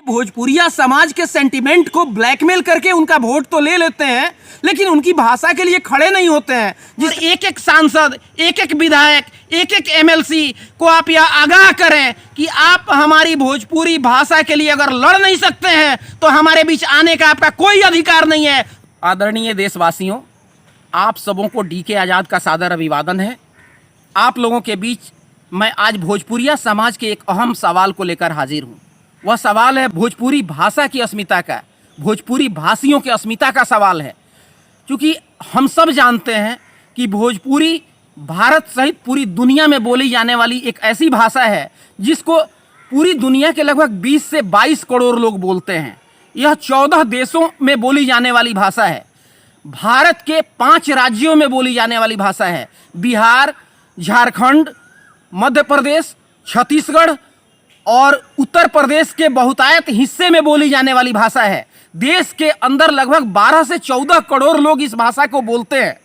भोजपुरिया समाज के सेंटिमेंट को ब्लैकमेल करके उनका वोट तो ले लेते हैं, लेकिन उनकी भाषा के लिए खड़े नहीं होते हैं। जिस एक एक सांसद, एक एक विधायक, एक एक एमएलसी को आप यह आगाह करें कि आप हमारी भोजपुरी भाषा के लिए अगर लड़ नहीं सकते हैं तो हमारे बीच आने का आपका कोई अधिकार नहीं है। आदरणीय देशवासियों, आप सबों को डीके आज़ाद का सादर अभिवादन है। आप लोगों के बीच मैं आज भोजपुरिया समाज के एक अहम सवाल को लेकर हाजिर हूँ। वह सवाल है भोजपुरी भाषा की अस्मिता का, भोजपुरी भाषियों की अस्मिता का सवाल है। क्योंकि हम सब जानते हैं कि भोजपुरी भारत सहित पूरी दुनिया में बोली जाने वाली एक ऐसी भाषा है जिसको पूरी दुनिया के लगभग 20 से 22 करोड़ लोग बोलते हैं। यह 14 देशों में बोली जाने वाली भाषा है। भारत के 5 राज्यों में बोली जाने वाली भाषा है। बिहार, झारखंड, मध्य प्रदेश, छत्तीसगढ़ और उत्तर प्रदेश के बहुतायत हिस्से में बोली जाने वाली भाषा है। देश के अंदर लगभग 12 से 14 करोड़ लोग इस भाषा को बोलते हैं।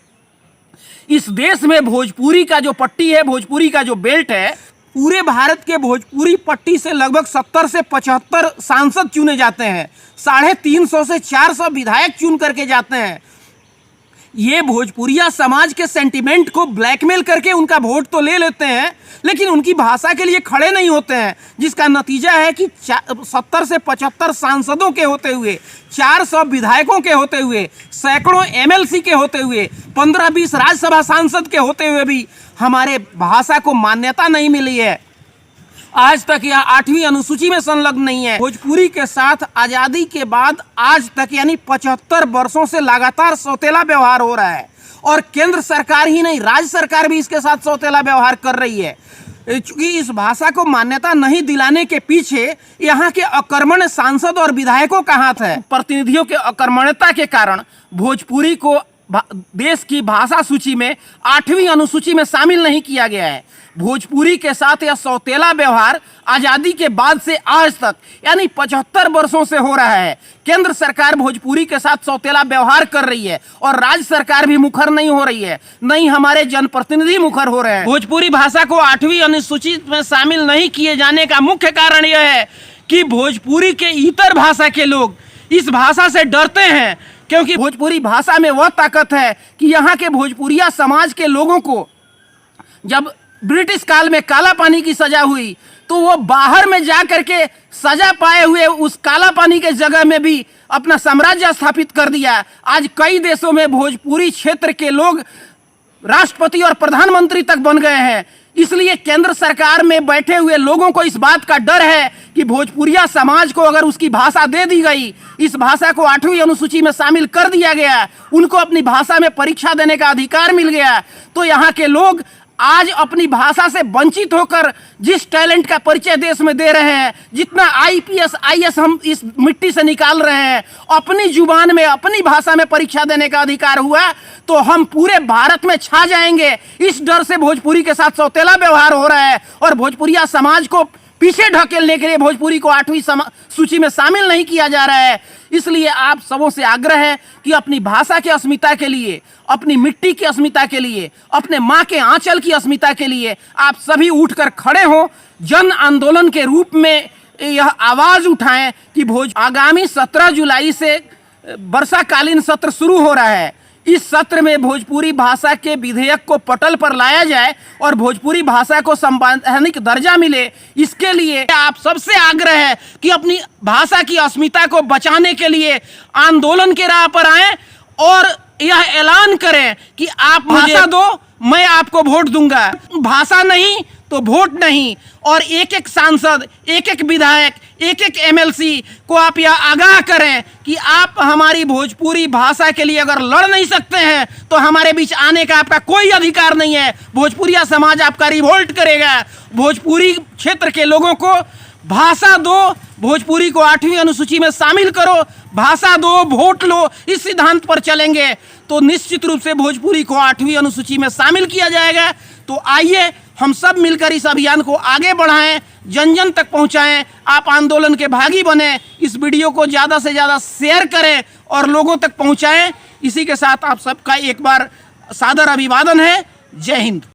इस देश में भोजपुरी का जो पट्टी है, भोजपुरी का जो बेल्ट है, पूरे भारत के भोजपुरी पट्टी से लगभग 70 से 75 सांसद चुने जाते हैं। 350 से 400 विधायक चुन करके जाते हैं। ये भोजपुरिया समाज के सेंटिमेंट को ब्लैकमेल करके उनका वोट तो ले लेते हैं, लेकिन उनकी भाषा के लिए खड़े नहीं होते हैं। जिसका नतीजा है कि 70 से 75 सांसदों के होते हुए, 400 विधायकों के होते हुए, सैकड़ों एमएलसी के होते हुए, 15-20 राज्यसभा सांसद के होते हुए भी हमारे भाषा को मान्यता नहीं मिली है। आज तक यह 8वीं अनुसूची में संलग्न नहीं है। भोजपुरी के साथ आज़ादी के बाद आज तक यानी 75 वर्षों से लगातार सौतेला व्यवहार हो रहा है और केंद्र सरकार ही नहीं, राज्य सरकार भी इसके साथ सौतेला व्यवहार कर रही है। चूंकि इस भाषा को मान्यता नहीं दिलाने के पीछे यहाँ के अकर्मण्य सांसद और विधायकों का हाथ है। प्रतिनिधियों के अकर्मण्यता के कारण भोजपुरी को देश की भाषा सूची में 8वीं अनुसूची में शामिल नहीं किया गया है। भोजपुरी के साथ यह सौतेला व्यवहार आज़ादी के बाद से आज तक यानी 75 वर्षों से हो रहा है। केंद्र सरकार भोजपुरी के साथ सौतेला व्यवहार कर रही है और राज्य सरकार भी मुखर नहीं हो रही है, नहीं हमारे जनप्रतिनिधि मुखर हो रहे हैं। भोजपुरी भाषा को 8वीं अनुसूची में शामिल नहीं किए जाने का मुख्य कारण यह है कि भोजपुरी के इतर भाषा के लोग इस भाषा से डरते हैं, क्योंकि भोजपुरी भाषा में वह ताकत है कि यहाँ के भोजपुरिया समाज के लोगों को जब ब्रिटिश काल में काला पानी की सजा हुई तो वो बाहर में जा करके सजा पाए हुए उस काला पानी के जगह में भी अपना साम्राज्य स्थापित कर दिया। आज कई देशों में भोजपुरी क्षेत्र के लोग राष्ट्रपति और प्रधानमंत्री तक बन गए हैं। इसलिए केंद्र सरकार में बैठे हुए लोगों को इस बात का डर है कि भोजपुरिया समाज को अगर उसकी भाषा दे दी गई, इस भाषा को 8वीं अनुसूची में शामिल कर दिया गया, उनको अपनी भाषा में परीक्षा देने का अधिकार मिल गया, तो यहाँ के लोग आज अपनी भाषा से वंचित होकर जिस टैलेंट का परिचय देश में दे रहे हैं, जितना आईपीएस आईएएस हम इस मिट्टी से निकाल रहे हैं, अपनी जुबान में अपनी भाषा में परीक्षा देने का अधिकार हुआ तो हम पूरे भारत में छा जाएंगे। इस डर से भोजपुरी के साथ सौतेला व्यवहार हो रहा है और भोजपुरिया समाज को पीछे ढकेलने के लिए भोजपुरी को 8वीं सूची में शामिल नहीं किया जा रहा है। इसलिए आप सबों से आग्रह है कि अपनी भाषा की अस्मिता के लिए, अपनी मिट्टी की अस्मिता के लिए, अपने माँ के आंचल की अस्मिता के लिए आप सभी उठकर खड़े हों, जन आंदोलन के रूप में यह आवाज़ उठाएं कि आगामी 17 जुलाई से वर्षाकालीन सत्र शुरू हो रहा है। इस सत्र में भोजपुरी भाषा के विधेयक को पटल पर लाया जाए और भोजपुरी भाषा को संवैधानिक दर्जा मिले। इसके लिए आप सबसे आग्रह है कि अपनी भाषा की अस्मिता को बचाने के लिए आंदोलन के राह पर आएं और यह ऐलान करें कि आप भाषा दो, मैं आपको वोट दूंगा। भाषा नहीं तो वोट नहीं। और एक एक सांसद, एक एक विधायक, एक एक एमएलसी को आप यह आगाह करें कि आप हमारी भोजपुरी भाषा के लिए अगर लड़ नहीं सकते हैं तो हमारे बीच आने का आपका कोई अधिकार नहीं है। भोजपुरिया समाज आपका रिवोल्ट करेगा। भोजपुरी क्षेत्र के लोगों को भाषा दो, भोजपुरी को 8वीं अनुसूची में शामिल करो, भाषा दो, वोट लो, इस सिद्धांत पर चलेंगे तो निश्चित रूप से भोजपुरी को 8वीं अनुसूची में शामिल किया जाएगा। तो आइए हम सब मिलकर इस अभियान को आगे बढ़ाएं, जन जन तक पहुंचाएं। आप आंदोलन के भागी बने, इस वीडियो को ज़्यादा से ज़्यादा शेयर करें और लोगों तक पहुंचाएं। इसी के साथ आप सबका एक बार सादर अभिवादन है। जय हिंद।